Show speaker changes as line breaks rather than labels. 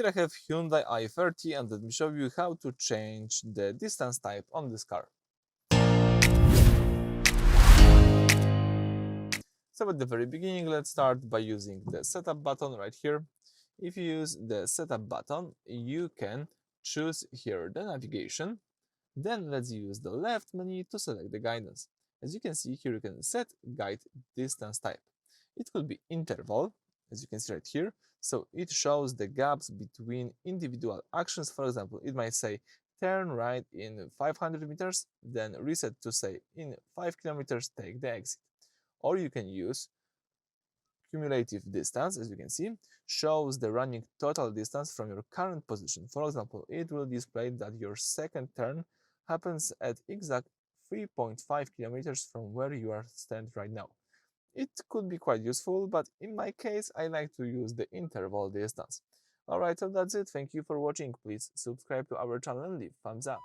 Here I have Hyundai i30 and let me show you how to change the distance type on this car. So at the very beginning, let's start by using the setup button right here. If you use the setup button, you can choose here the navigation. Then let's use the left menu to select the guidance. As you can see here, you can set guide distance type. It could be interval, as you can see right here. So it shows the gaps between individual actions. For example, it might say turn right in 500 meters, then reset to say in 5 kilometers, take the exit. Or you can use cumulative distance, as you can see, shows the running total distance from your current position. For example, it will display that your second turn happens at exact 3.5 kilometers from where you are standing right now. It could be quite useful, but in my case, I like to use the interval distance. Alright, so that's it. Thank you for watching. Please subscribe to our channel and leave thumbs up.